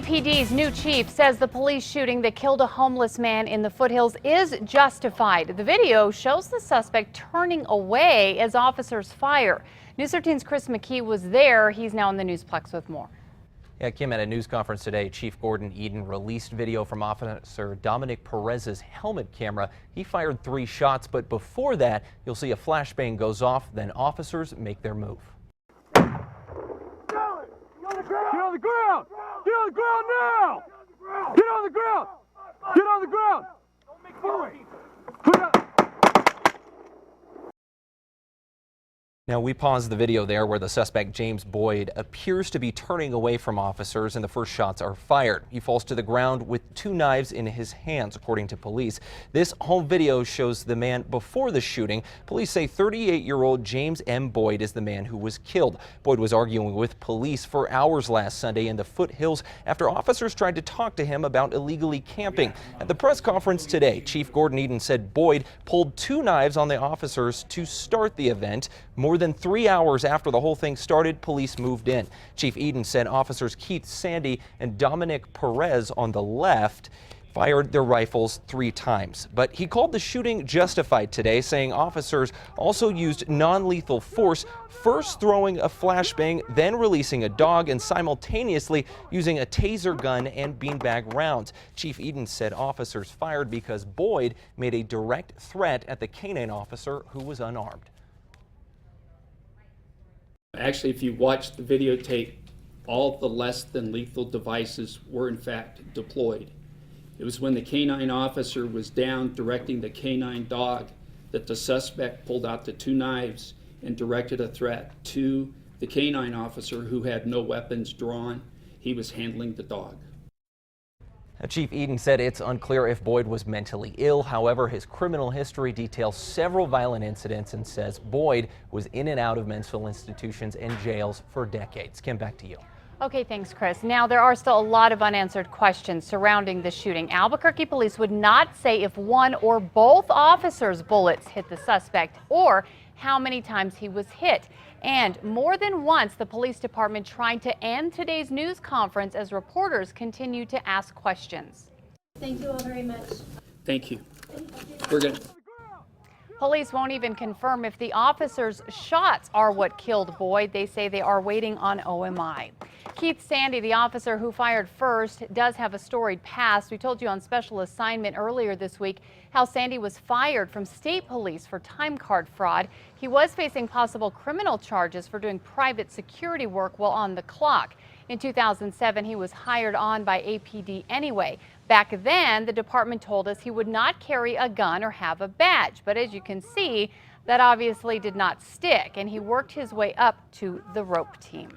APD's new chief says the police shooting that killed a homeless man in the foothills is justified. The video shows the suspect turning away as officers fire. News 13's Chris McKee was there. He's now in the Newsplex with more. Yeah, Kim, at a news conference today, Chief Gordon Eden released video from Officer Dominic Perez's helmet camera. He fired 3 shots, but before that, you'll see a flashbang goes off, then officers make their move. Get on the ground! Get on the ground now! Get on the ground! Get on the ground! Don't make noise! Put up! Now, we paused the video there where the suspect, James Boyd, appears to be turning away from officers and the first shots are fired. He falls to the ground with 2 knives in his hands, according to police. This home video shows the man before the shooting. Police say 38-year-old James M. Boyd is the man who was killed. Boyd was arguing with police for hours last Sunday in the foothills after officers tried to talk to him about illegally camping. At the press conference today, Chief Gordon Eden said Boyd pulled 2 knives on the officers to start the event. More than 3 hours after the whole thing started, police moved in. Chief Eden said officers Keith Sandy and Dominic Perez on the left fired their rifles 3 times. But he called the shooting justified today, saying officers also used non-lethal force, first throwing a flashbang, then releasing a dog, and simultaneously using a taser gun and beanbag rounds. Chief Eden said officers fired because Boyd made a direct threat at the canine officer who was unarmed. Actually, if you watch the videotape, all the less than lethal devices were in fact deployed. It was when the canine officer was down directing the canine dog that the suspect pulled out the 2 knives and directed a threat to the canine officer who had no weapons drawn. He was handling the dog. Chief Eden said it's unclear if Boyd was mentally ill. However, his criminal history details several violent incidents and says Boyd was in and out of mental institutions and jails for decades. Kim, back to you. Okay, thanks, Chris. Now, there are still a lot of unanswered questions surrounding the shooting. Albuquerque police would not say if one or both officers' bullets hit the suspect or how many times he was hit. And more than once, the police department tried to end today's news conference as reporters continue to ask questions. Thank you all very much. Thank you. We're good. Police won't even confirm if the officers' shots are what killed Boyd. They say they are waiting on OMI. Keith Sandy, the officer who fired first, does have a storied past. We told you on special assignment earlier this week how Sandy was fired from state police for time card fraud. He was facing possible criminal charges for doing private security work while on the clock. In 2007, he was hired on by APD anyway. Back then, the department told us he would not carry a gun or have a badge. But as you can see, that obviously did not stick, and he worked his way up to the rope team.